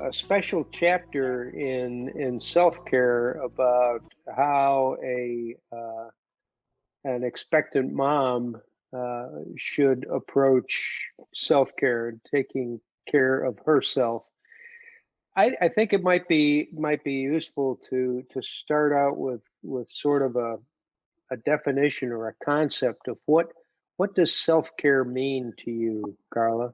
a special chapter in self-care about how a an expectant mom should approach self-care, taking care of herself. I think it might be useful to start out with sort of a definition or a concept of what does self-care mean to you, Carla?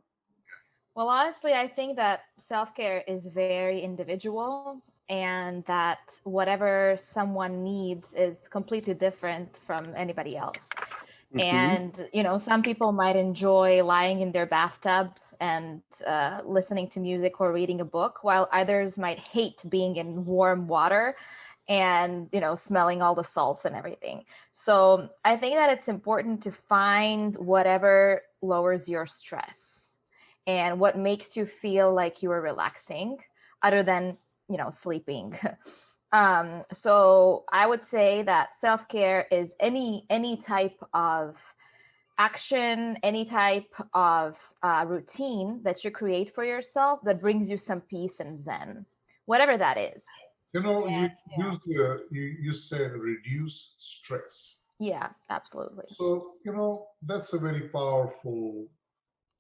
Well, honestly, I think that self care is very individual and that whatever someone needs is completely different from anybody else. Hmm. And, some people might enjoy lying in their bathtub and listening to music or reading a book, while others might hate being in warm water and, smelling all the salts and everything. So I think that it's important to find whatever lowers your stress and what makes you feel like you are relaxing other than, sleeping. So I would say that self-care is any type of action, any type of routine that you create for yourself that brings you some peace and zen, whatever that is. You And you said reduce stress. yeah, absolutely. So, that's a very powerful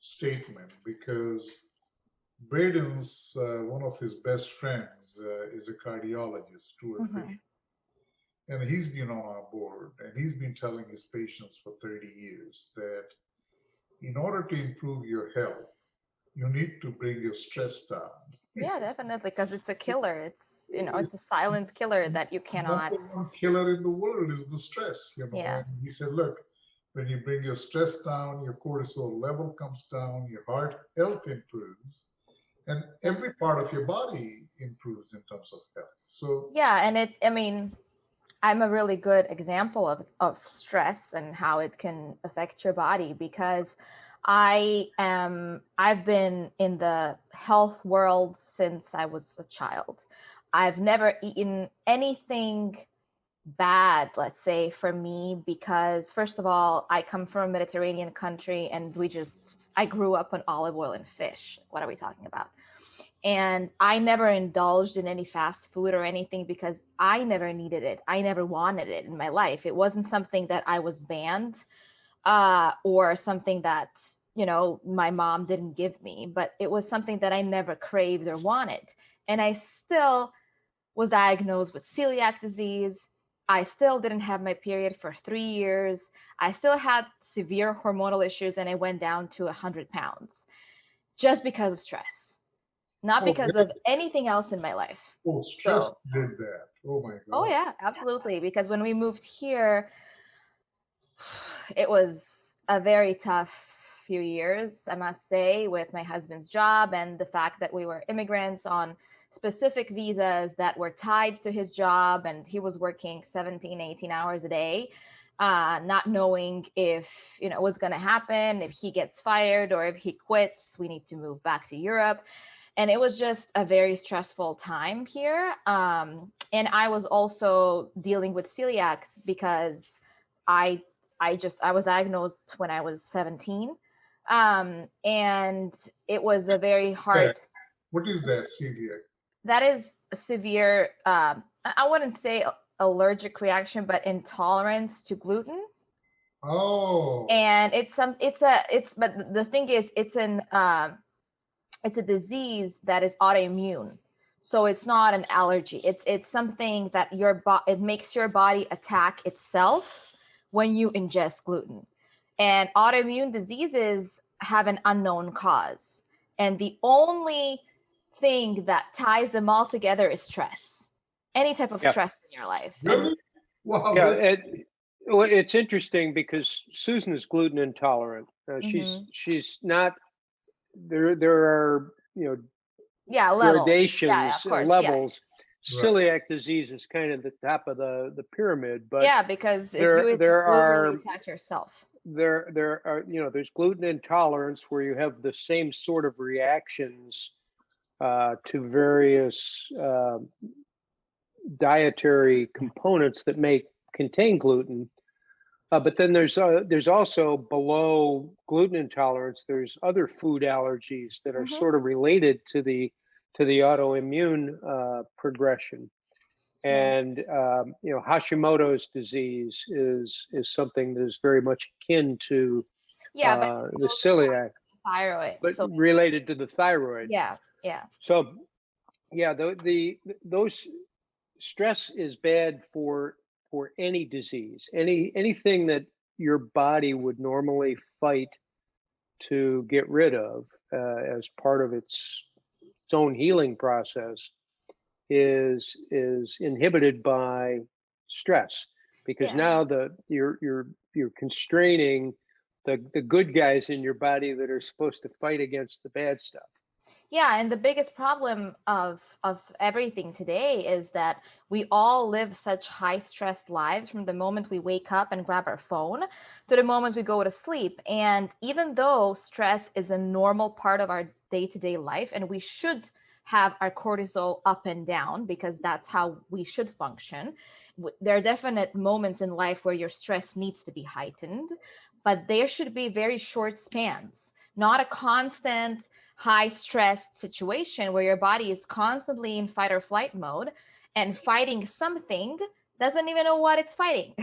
statement because Braden's one of his best friends is a cardiologist, Stuart Hmm. Fisher, and he's been on our board and he's been telling his patients for 30 years that in order to improve your health, you need to bring your stress down. Yeah, definitely, because it's a killer. It's It's a silent killer the that you cannot. number one killer in the world is the stress. Yeah. And he said, look, when you bring your stress down, your cortisol level comes down, your heart health improves, and every part of your body improves in terms of health. So, Yeah, and I mean, I'm a really good example of stress and how it can affect your body because I've been in the health world since I was a child. I've never eaten anything bad, let's say, for me, because first of all, I come from a Mediterranean country and I grew up on olive oil and fish. What are we talking about? And I never indulged in any fast food or anything because I never needed it. I never wanted it in my life. It wasn't something that I was banned or something that, my mom didn't give me, but it was something that I never craved or wanted. And I still was diagnosed with celiac disease. I still didn't have my period for 3 years. I still had severe hormonal issues and I went down to 100 pounds just because of stress, not oh, because of anything else in my life. stress So, did that. Oh my oh God. yeah, absolutely. Because when we moved here, it was a very tough few years, I must say, with my husband's job and the fact that we were immigrants on specific visas that were tied to his job, and he was working 17, 18 hours a day, not knowing if, what's going to happen, if he gets fired or if he quits, we need to move back to Europe. And it was just a very stressful time here. And I was also dealing with celiacs because I I was diagnosed when I was 17. And it was a very hard. That, what is that, celiac? That is a severe, I wouldn't say allergic reaction, but intolerance to gluten. Oh, And but the thing is, it's a disease that is autoimmune. So it's not an allergy. It's something that it makes your body attack itself when you ingest gluten. And autoimmune diseases have an unknown cause. And the only thing that ties them all together is stress. Any type of Yeah, stress in your life. And really? Wow, yeah. that's Well, it's interesting because Susan is gluten intolerant. mhm. She's not. There are Yeah, levels. Yeah, gradations, of course. Yeah. levels. right. Celiac disease is kind of the top of the pyramid, but Yeah, because there you there literally are attack yourself. there's gluten intolerance where you have the same sort of reactions to various dietary components that may contain gluten. But then there's also below gluten intolerance. There's other food allergies that are Hmm. sort of related to the autoimmune progression. And Hashimoto's disease is something that is very much akin to but the celiac, thyroid, but so related to the thyroid. yeah. So those stress is bad for any disease, anything that your body would normally fight to get rid of as part of its own healing process is inhibited by stress, because now you're constraining the good guys in your body that are supposed to fight against the bad stuff. Yeah, and the biggest problem of everything today is that we all live such high stressed lives from the moment we wake up and grab our phone to the moment we go to sleep. And even though stress is a normal part of our day-to-day life, and we should have our cortisol up and down because that's how we should function, there are definite moments in life where your stress needs to be heightened, but there should be very short spans, not a constant high stress situation where your body is constantly in fight or flight mode and fighting something, doesn't even know what it's fighting.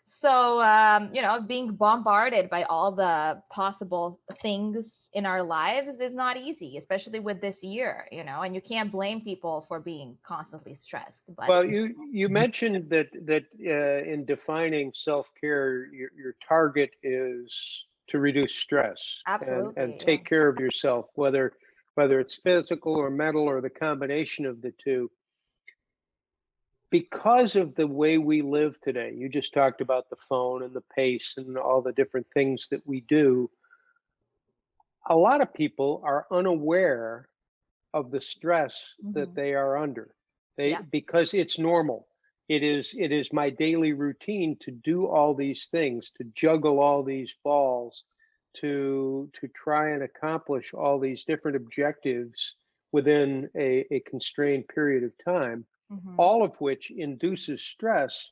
So being bombarded by all the possible things in our lives is not easy, especially with this year, and you can't blame people for being constantly stressed. But well, you mentioned that in defining self-care, your target is to reduce stress and take care of yourself, whether it's physical or mental or the combination of the two. Because of the way we live today, you just talked about the phone and the pace and all the different things that we do. A lot of people are unaware of the stress that they are under. Because it's normal. It is my daily routine to do all these things, to juggle all these balls, to try and accomplish all these different objectives within a constrained period of time, all of which induces stress.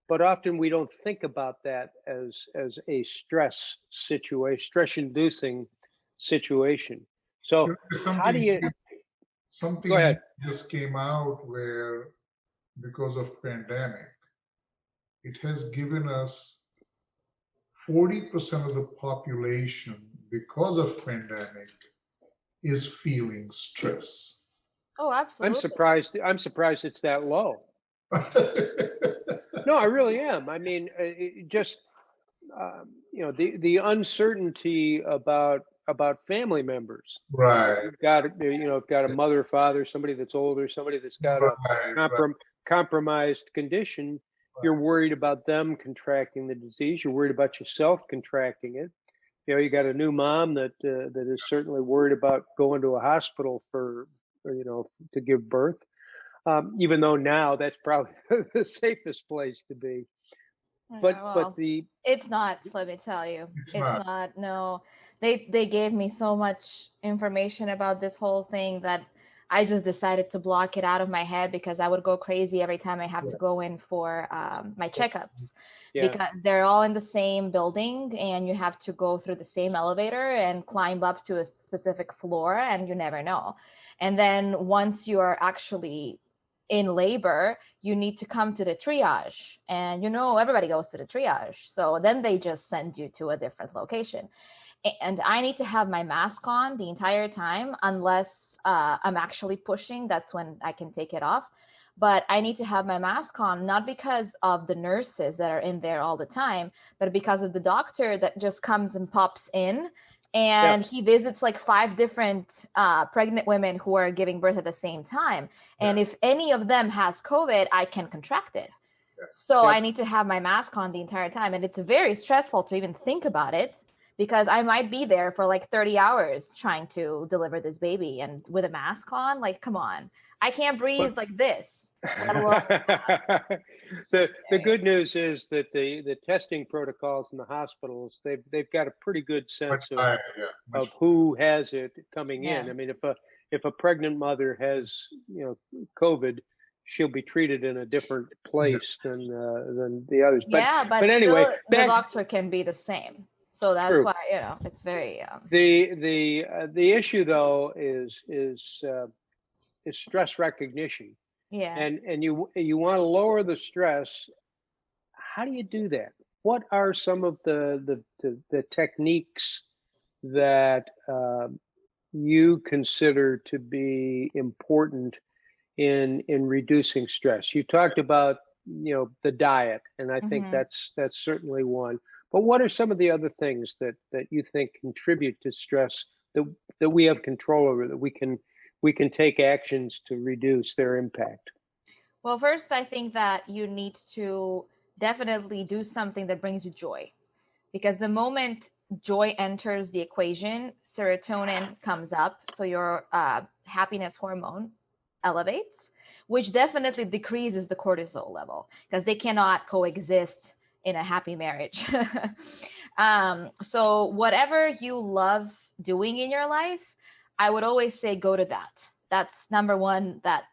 But often we don't think about that as a stress situation, stress-inducing situation. So how do you? Something Go ahead. just came out where, because of pandemic, it has given us 40% of the population, because of pandemic, is feeling stress. Oh, absolutely. I'm surprised it's that low. No, I really am. I mean, the uncertainty about family members. Right. You've got a mother, father, somebody that's older, somebody that's got a compromised condition. Right. You're worried about them contracting the disease. You're worried about yourself contracting it. You got a new mom that is certainly worried about going to a hospital to give birth. Even though now that's probably the safest place to be. But it's not, let me tell you. It's not. No. They gave me so much information about this whole thing that I just decided to block it out of my head, because I would go crazy every time I have to go in for my checkups, because they're all in the same building and you have to go through the same elevator and climb up to a specific floor, and you never know. And then once you are actually in labor, you need to come to the triage, and everybody goes to the triage. So then they just send you to a different location. And I need to have my mask on the entire time, unless I'm actually pushing. That's when I can take it off. But I need to have my mask on, not because of the nurses that are in there all the time, but because of the doctor that just comes and pops in. And he visits like 5 different pregnant women who are giving birth at the same time. And if any of them has COVID, I can contract it. So I need to have my mask on the entire time. And it's very stressful to even think about it, because I might be there for like 30 hours trying to deliver this baby, and with a mask on, like, come on, I can't breathe like this. The good news is that the testing protocols in the hospitals, they've got a pretty good sense of who has it coming in. I mean, if a pregnant mother has COVID, she'll be treated in a different place than the others. But anyway, the doctor can be the same. So that's True. why, it's very, The issue though is stress recognition, yeah. and you want to lower the stress. How do you do that? What are some of the techniques that you consider to be important in reducing stress? You talked about the diet, and I think Hmm. that's certainly one. But what are some of the other things that you think contribute to stress that we have control over, that we can take actions to reduce their impact? Well, first, I think that you need to definitely do something that brings you joy, because the moment joy enters the equation, serotonin comes up, so your happiness hormone elevates, which definitely decreases the cortisol level, because they cannot coexist in a happy marriage. So whatever you love doing in your life, I would always say go to that. That's number one. That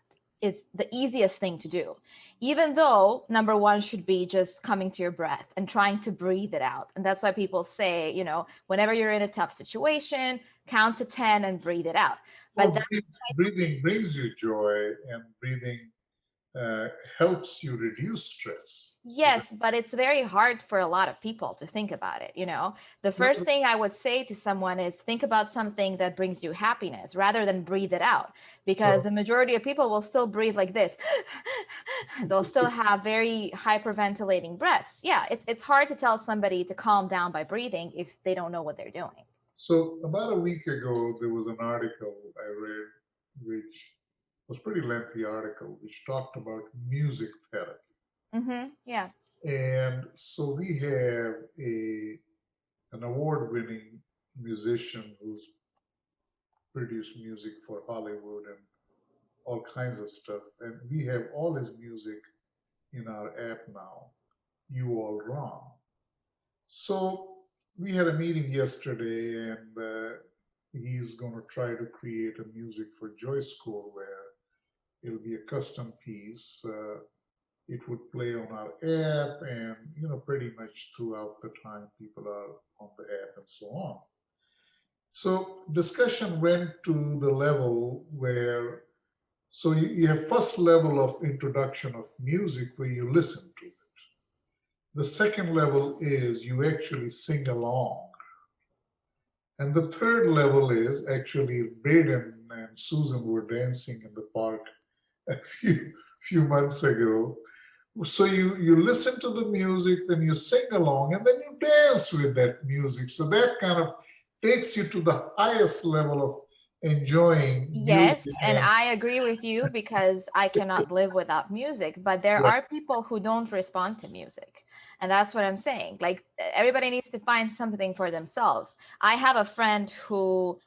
is the easiest thing to do, even though number one should be just coming to your breath and trying to breathe it out. And that's why people say, whenever you're in a tough situation, count to 10 and breathe it out. But Well, breathing brings you joy, and breathing helps you reduce stress. So yes, but it's very hard for a lot of people to think about it. The first thing I would say to someone is think about something that brings you happiness rather than breathe it out, because the majority of people will still breathe like this. They'll still have very hyperventilating breaths. Yeah, it's hard to tell somebody to calm down by breathing if they don't know what they're doing. So about a week ago, there was an article I read, which was a pretty lengthy article, which talked about music therapy. Mm-hmm. Yeah. And so we have an award-winning musician who's produced music for Hollywood and all kinds of stuff. And we have all his music in our app now, You All Wrong. So we had a meeting yesterday, and he's going to try to create a music for JoyScore where it'll be a custom piece. It would play on our app, and pretty much throughout the time people are on the app and so on. So discussion went to the level where, so you have first level of introduction of music where you listen to it. The second level is you actually sing along. And the third level is actually Braden and Susan were dancing in the park a few months ago. So you listen to the music, then you sing along, and then you dance with that music. So that kind of takes you to the highest level of enjoying music. Yes, and I agree with you, because I cannot live without music, but there Right. are people who don't respond to music. And that's what I'm saying. Like, everybody needs to find something for themselves. I have a friend who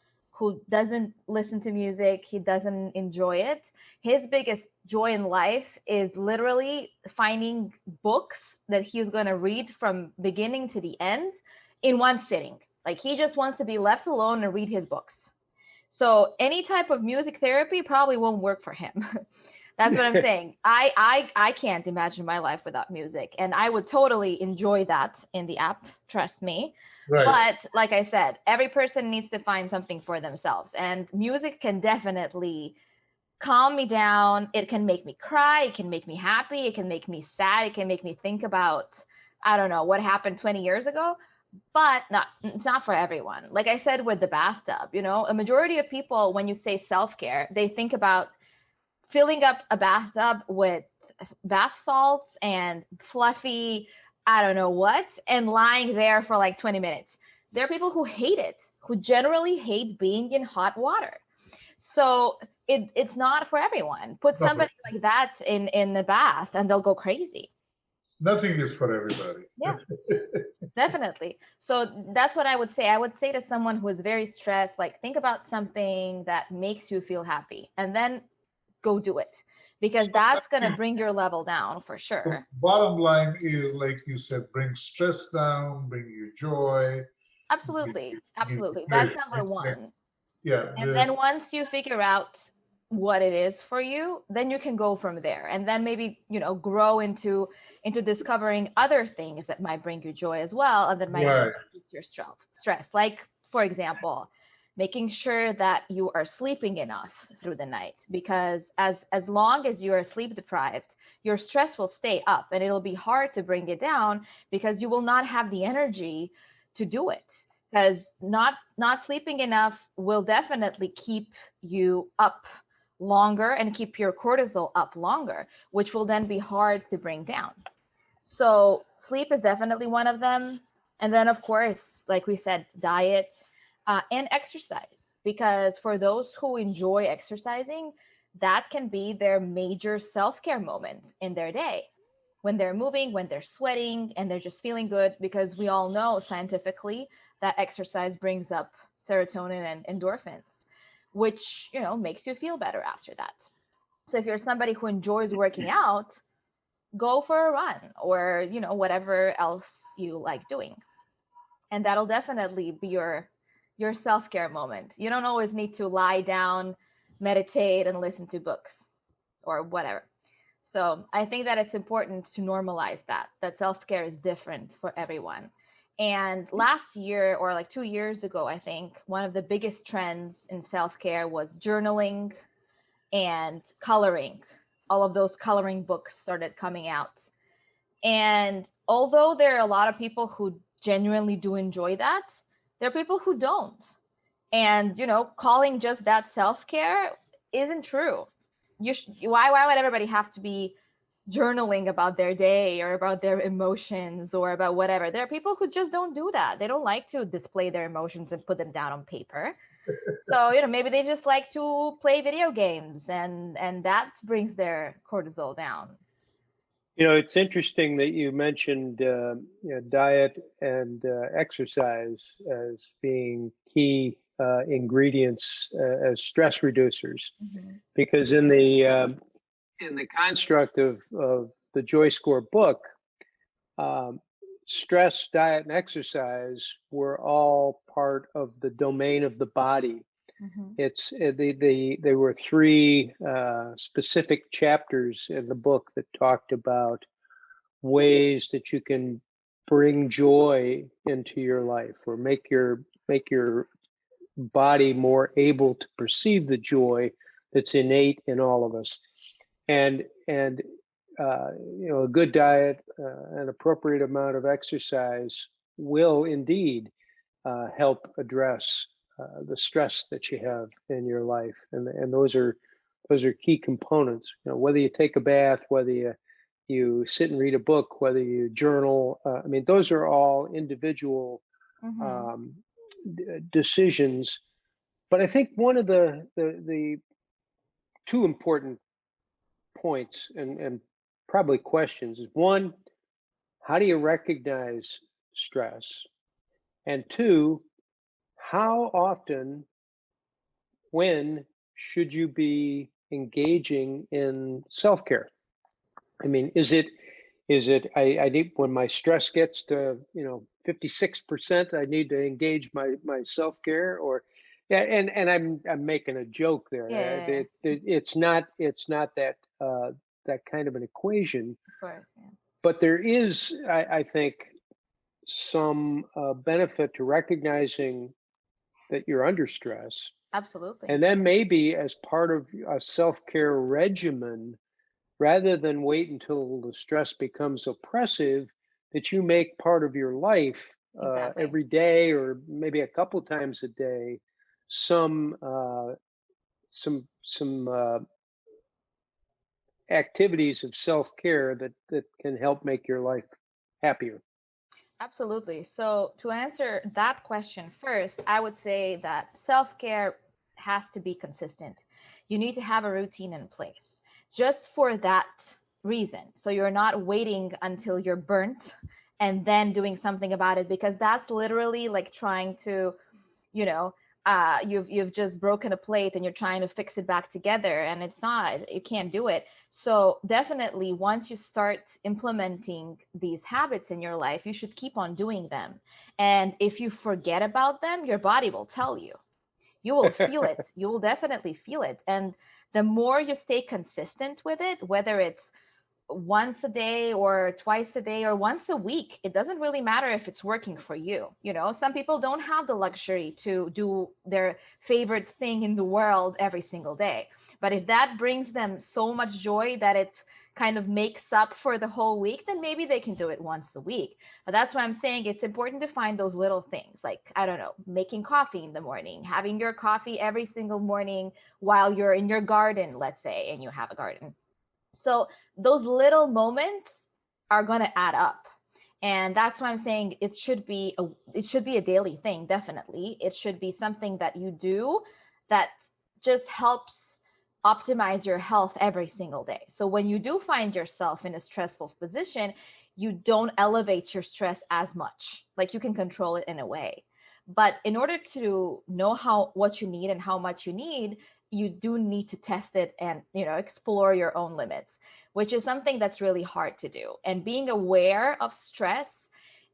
doesn't listen to music, he doesn't enjoy it. His biggest joy in life is literally finding books that he's going to read from beginning to the end in one sitting. Like, he just wants to be left alone and read his books. So any type of music therapy probably won't work for him. That's what I'm saying. I can't imagine my life without music, and I would totally enjoy that in the app, trust me. Right. But like I said, every person needs to find something for themselves, and music can definitely calm me down. It can make me cry, it can make me happy, it can make me sad, it can make me think about, I don't know, what happened 20 years ago. But it's not for everyone. Like I said with the bathtub, a majority of people, when you say self-care, they think about filling up a bathtub with bath salts and fluffy, I don't know what, and lying there for like 20 minutes. There are people who hate it, who generally hate being in hot water. So it's not for everyone. Put No, somebody like that in the bath and they'll go crazy. nothing is for everybody. Yeah. Definitely. So that's what I would say. I would say to someone who is very stressed, like, think about something that makes you feel happy and then go do it, because that's going to bring your level down for sure. Bottom line is, like you said, bring stress down, bring you joy. Absolutely. give you Absolutely. That's pleasure. number one. Yeah. And then once you figure out what it is for you, then you can go from there, and then maybe, grow into discovering other things that might bring you joy as well, and that might Right. reduce your stress. Like, for example, making sure that you are sleeping enough through the night, because as long as you are sleep deprived, your stress will stay up, and it'll be hard to bring it down because you will not have the energy to do it, because not sleeping enough will definitely keep you up longer and keep your cortisol up longer, which will then be hard to bring down. So sleep is definitely one of them. And then, of course, like we said, diet and exercise, because for those who enjoy exercising, that can be their major self-care moment in their day, when they're moving, when they're sweating, and they're just feeling good, because we all know scientifically that exercise brings up serotonin and endorphins, which, makes you feel better after that. So if you're somebody who enjoys working out, go for a run, or, whatever else you like doing. And that'll definitely be your self-care moment. You don't always need to lie down, meditate, and listen to books or whatever. So I think that it's important to normalize that self-care is different for everyone. And last year, or like 2 years ago, I think one of the biggest trends in self-care was journaling and coloring. All of those coloring books started coming out. And although there are a lot of people who genuinely do enjoy that, there are people who don't. And, calling just that self-care isn't true. Why would everybody have to be journaling about their day or about their emotions or about whatever? There are people who just don't do that. They don't like to display their emotions and put them down on paper. So, maybe they just like to play video games, and that brings their cortisol down. It's interesting that you mentioned diet and exercise as being key ingredients as stress reducers, because in the construct of the JoyScore book, stress, diet, and exercise were all part of the domain of the body. It's there were three specific chapters in the book that talked about ways that you can bring joy into your life, or make your body more able to perceive the joy that's innate in all of us. And a good diet, an appropriate amount of exercise will indeed help address the stress that you have in your life, and those are key components. Whether you take a bath, whether you sit and read a book, whether you journal, I mean, those are all individual decisions. But I think one of the two important points and probably questions is, one, how do you recognize stress? And two, how often, when should you be engaging in self-care? I mean, is it I need, when my stress gets to 56%, I need to engage my self-care? Or yeah, and I'm making a joke there. Yeah. It's not that that kind of an equation. Of course, yeah. But there is, I think, some benefit to recognizing that you're under stress. Absolutely. And then maybe as part of a self-care regimen, rather than wait until the stress becomes oppressive, that you make part of your life Exactly. every day, or maybe a couple times a day, some activities of self-care that can help make your life happier. Absolutely. So to answer that question first, I would say that self-care has to be consistent. You need to have a routine in place just for that reason. So you're not waiting until you're burnt and then doing something about it, because that's literally like trying to, you've just broken a plate and you're trying to fix it back together, and it's not, you can't do it. So definitely, once you start implementing these habits in your life, you should keep on doing them. And if you forget about them, your body will tell you. You will feel it. You will definitely feel it. And the more you stay consistent with it, whether it's once a day or twice a day or once a week, it doesn't really matter if it's working for you. You know, some people don't have the luxury to do their favorite thing in the world every single day, but if that brings them so much joy that it kind of makes up for the whole week, then maybe they can do it once a week. But that's why I'm saying it's important to find those little things, like, I don't know, making coffee in the morning, having your coffee every single morning while you're in your garden, let's say, and you have a garden. So those little moments are going to add up. And that's why I'm saying it should be a daily thing. Definitely. It should be something that you do that just helps optimize your health every single day. So when you do find yourself in a stressful position, you don't elevate your stress as much. Like, you can control it in a way. But in order to know what you need and how much you need, you do need to test it and, explore your own limits, which is something that's really hard to do. And being aware of stress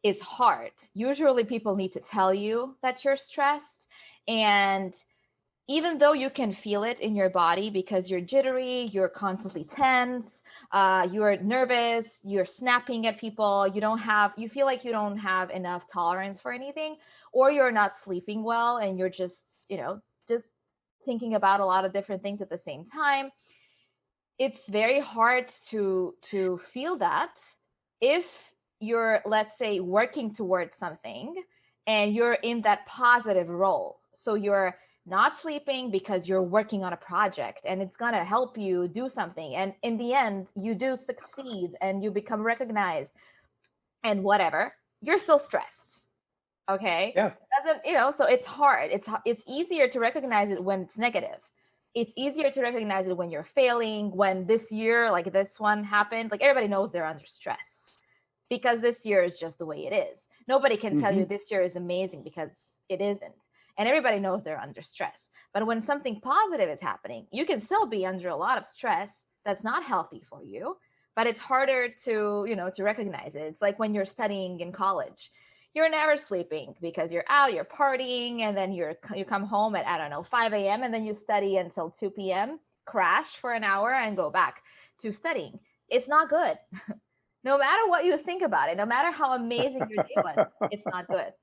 is hard. Usually people need to tell you that you're stressed, and even though you can feel it in your body because you're jittery, you're constantly tense, you're nervous, you're snapping at people, you feel like you don't have enough tolerance for anything, or you're not sleeping well and you're just thinking about a lot of different things at the same time. It's very hard to feel that if you're, let's say, working towards something and you're in that positive role. So you're not sleeping because you're working on a project and it's going to help you do something, and in the end you do succeed and you become recognized and whatever, you're still stressed. Okay. Yeah. So it's hard. It's easier to recognize it when it's negative. It's easier to recognize it when you're failing, when this year, like this one happened, like everybody knows they're under stress because this year is just the way it is. Nobody can tell you this year is amazing because it isn't. And everybody knows they're under stress. But when something positive is happening, you can still be under a lot of stress that's not healthy for you, but it's harder to recognize it. It's like when you're studying in college, you're never sleeping because you're out, you're partying, and then you come home at, I don't know, 5 a.m. and then you study until 2 p.m., crash for an hour and go back to studying. It's not good. No matter what you think about it, no matter how amazing your day was, it's not good.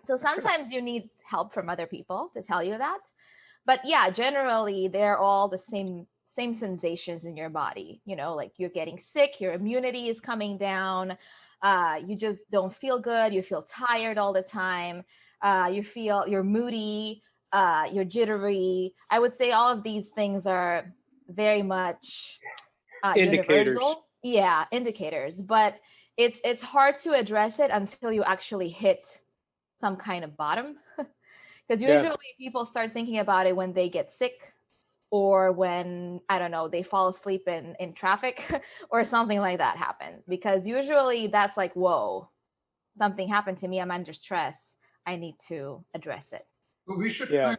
So sometimes you need help from other people to tell you that. But yeah, generally they're all the same sensations in your body. Like you're getting sick, your immunity is coming down, you just don't feel good, you feel tired all the time, you're moody, you're jittery. I would say all of these things are very much Indicators. universal. Yeah, indicators. But it's hard to address it until you actually hit some kind of bottom. Because usually people start thinking about it when they get sick, or when, I don't know, they fall asleep in traffic or something like that happens. Because usually that's like, whoa, something happened to me, I'm under stress, I need to address it. So we should try,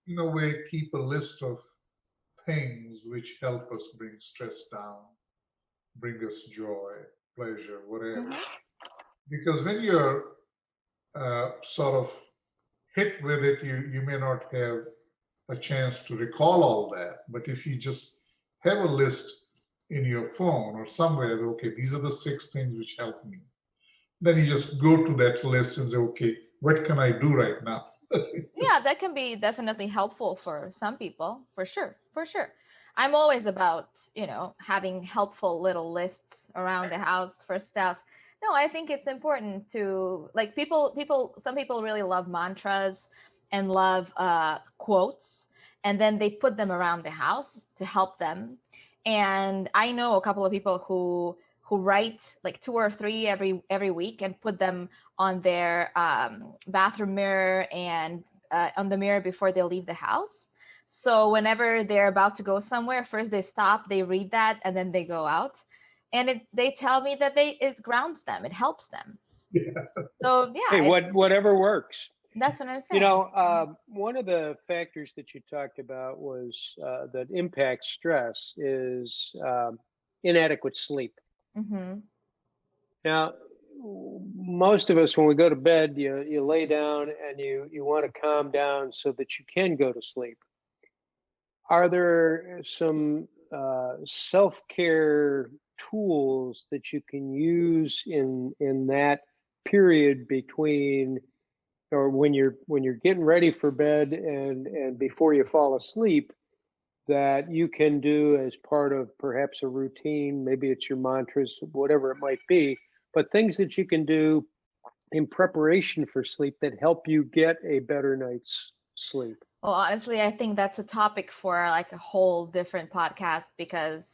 in a way, keep a list of things which help us bring stress down, bring us joy, pleasure, whatever. Because when you're sort of hit with it, you may not have a chance to recall all that. But if you just have a list in your phone or somewhere, okay, these are the 6 things which help me, then you just go to that list and say, okay, what can I do right now? Yeah, that can be definitely helpful for some people, for sure. I'm always about, having helpful little lists around the house for stuff. No, I think it's important to, like, some people really love mantras and love quotes, and then they put them around the house to help them. And I know a couple of people who write like 2 or 3 every week and put them on their bathroom mirror and on the mirror before they leave the house. So whenever they're about to go somewhere, first they stop, they read that, and then they go out. And they tell me that it grounds them, it helps them. Yeah. So yeah, Hey, whatever works. That's what I'm saying. One of the factors that you talked about was that impacts stress is inadequate sleep. Mm-hmm. Now, most of us, when we go to bed, you lay down and you want to calm down so that you can go to sleep. Are there some self-care tools that you can use in that period between, or when you're getting ready for bed and before you fall asleep, that you can do as part of perhaps a routine? Maybe it's your mantras, whatever it might be, but things that you can do in preparation for sleep that help you get a better night's sleep? Well, honestly, I think that's a topic for like a whole different podcast, because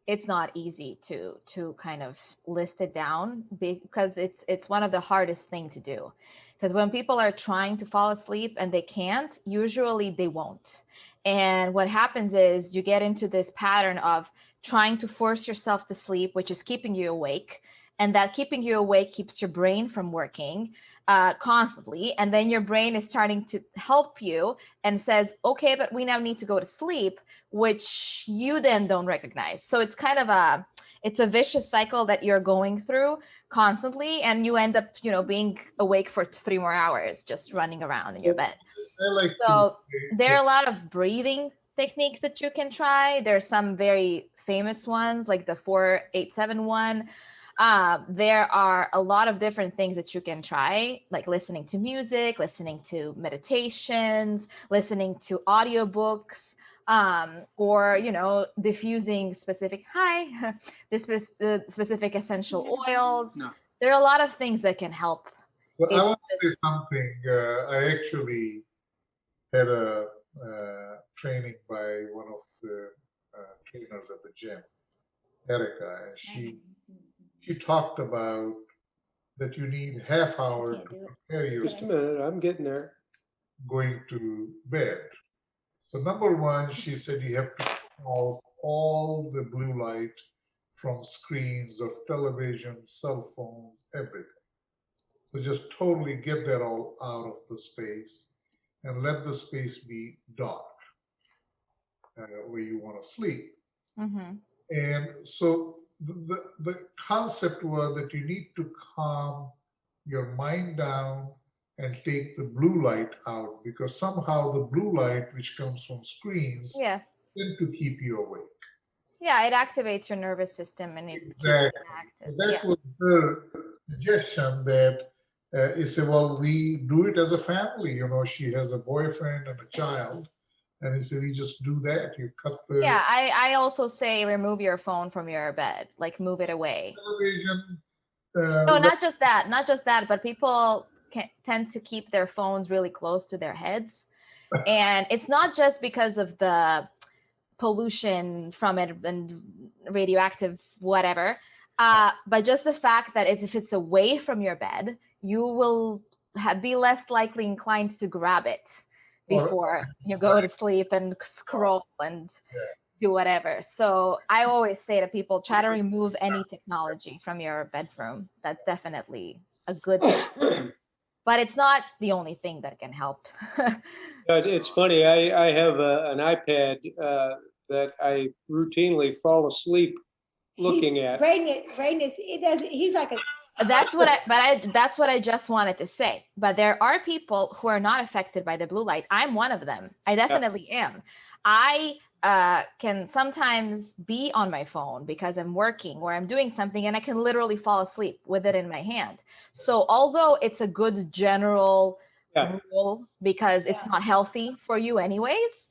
it's not easy to kind of list it down, because it's one of the hardest thing to do. Because when people are trying to fall asleep and they can't, usually they won't. And what happens is you get into this pattern of trying to force yourself to sleep, which is keeping you awake. And that keeping you awake keeps your brain from working constantly. And then your brain is starting to help you and says, okay, but we now need to go to sleep, which you then don't recognize. So it's kind of it's a vicious cycle that you're going through constantly, and you end up, being awake for 3 more hours just running around in your bed. So there are a lot of breathing techniques that you can try. There's some very famous ones like the 4-8-7-1. There are a lot of different things that you can try, like listening to music, listening to meditations, listening to audiobooks, or diffusing specific specific essential oils. No. There are a lot of things that can help. Well, I want to say something. I actually had a training by one of the trainers at the gym, Erica, and she talked about that you need half hour to prepare yourself. Just a minute, I'm getting there. Going to bed. So number one, she said you have to cut out all the blue light from screens of television, cell phones, everything. So just totally get that all out of the space and let the space be dark where you want to sleep. Mm-hmm. And so the concept was that you need to calm your mind down and take the blue light out, because somehow the blue light, which comes from screens, tend to keep you awake. Yeah, it activates your nervous system and it keeps it active. That was her suggestion, that he said, well, we do it as a family. She has a boyfriend and a child. And he said, we just do that. You cut the... Yeah, I also say remove your phone from your bed, like move it away. Television. No, not just that, but people tend to keep their phones really close to their heads. And it's not just because of the pollution from it and radioactive whatever, but just the fact that if it's away from your bed, you will be less likely inclined to grab it before you go to sleep and scroll and do whatever. So I always say to people, try to remove any technology from your bedroom. That's definitely a good thing. But it's not the only thing that can help. It's funny. I have an iPad that I routinely fall asleep looking at. Braden is he's like a... That's what I just wanted to say. But there are people who are not affected by the blue light. I'm one of them. I definitely am. I can sometimes be on my phone because I'm working or I'm doing something, and I can literally fall asleep with it in my hand. So although it's a good general rule, because it's not healthy for you anyways,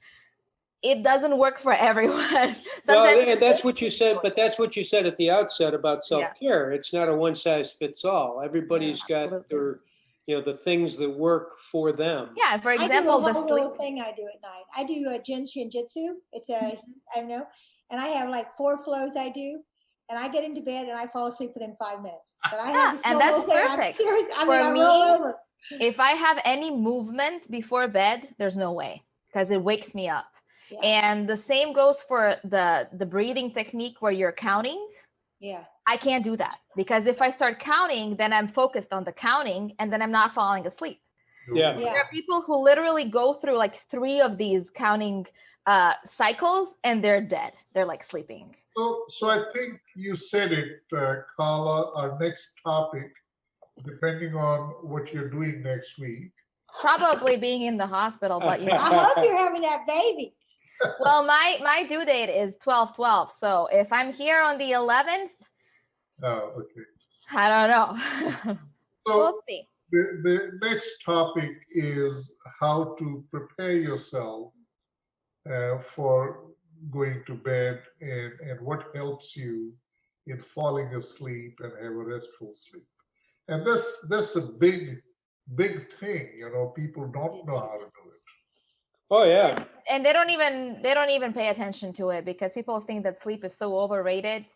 it doesn't work for everyone. Well, and that's what you said, but that's what you said at the outset about self-care. It's not a one size fits all. Everybody's got their, the things that work for them. Yeah, for example, I do a whole little thing I do at night. I do a Jin Shinjitsu. It's and I have like 4 flows I do, and I get into bed and I fall asleep within 5 minutes. But I have and that's perfect. I'm serious. I roll over. If I have any movement before bed, there's no way, because it wakes me up. Yeah. And the same goes for the breathing technique where you're counting. Yeah. I can't do that, because if I start counting, then I'm focused on the counting and then I'm not falling asleep. Yeah. There are people who literally go through like 3 of these counting cycles and they're dead. They're like sleeping. So I think you said it, Karla. Our next topic depending on what you're doing next week. Probably being in the hospital, but you know. I hope you're having that baby. Well, my due date is 12/12. So if I'm here on the 11th, Oh, okay. I don't know. So We'll see. the next topic is how to prepare yourself for going to bed and what helps you in falling asleep and have a restful sleep. And that's a big thing, you know, people don't know how to do it. Oh yeah. And they don't even pay attention to it because people think that sleep is so overrated.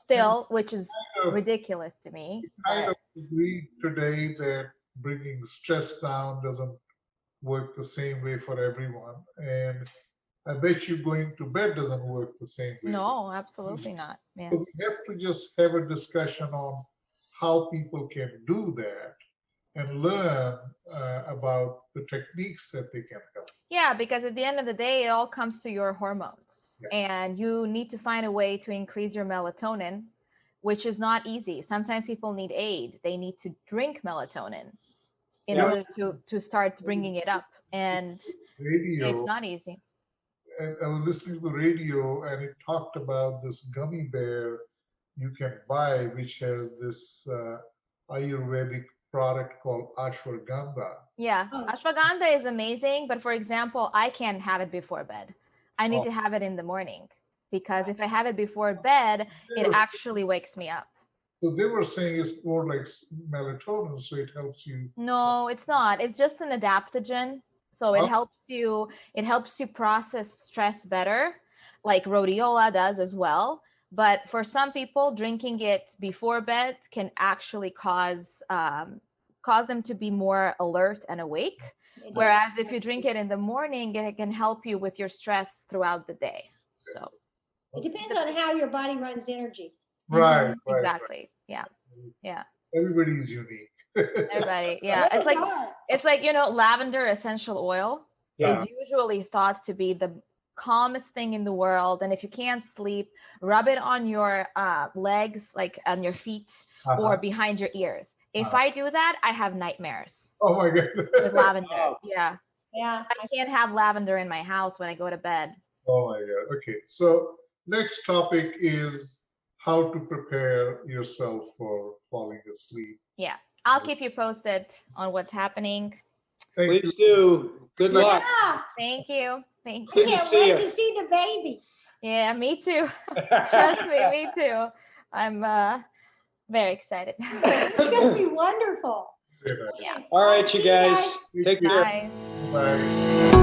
Still, which is ridiculous to me. Kind But of agree today that bringing stress down doesn't work the same way for everyone. And I bet you going to bed doesn't work the same way. no, absolutely not. Yeah. So we have to just have a discussion on how people can do that and learn about the techniques that they can help. Yeah, because at the end of the day, it all comes to your hormones. Yeah. And you need to find a way to increase your melatonin, which is not easy. Sometimes people need aid. They need to drink melatonin in Yeah. order to start bringing it up. And Radio, it's not easy. and I was listening to the radio and it talked about this gummy bear you can buy, which has this Ayurvedic product called ashwagandha. Yeah, Oh. ashwagandha is amazing, but for example, I can't have it before bed. I need Oh. to have it in the morning because if I have it before bed, it actually wakes me up. So they were saying it's more like melatonin, so it helps you. No, it's not. It's just an adaptogen. So Oh. it helps you process stress better, like rhodiola does as well. But for some people, drinking it before bed can actually cause them to be more alert and awake. It is. Whereas if you drink it in the morning, it can help you with your stress throughout the day. So It depends on how your body runs energy. Right, Mhm, right. exactly. Yeah. Everybody is unique. Everybody. Yeah. Really It's like, lavender essential oil Yeah. is usually thought to be the calmest thing in the world. And if you can't sleep, rub it on your legs, like on your feet or behind your ears. If I do that, I have nightmares Oh my God. with lavender. Wow. Yeah. Yeah. I can't have lavender in my house when I go to bed. Oh my God. Okay. So next topic is how to prepare yourself for falling asleep. Yeah. I'll keep you posted on what's happening. Thank you. Please do. Good luck. Yeah. Thank you. I Thank you. Good to can't see wait you. to see the baby. Yeah, me too. Trust me, me too. I'm very excited. It's going to be wonderful. Yeah. All right, See you you guys. guys. Take care. Bye. Bye.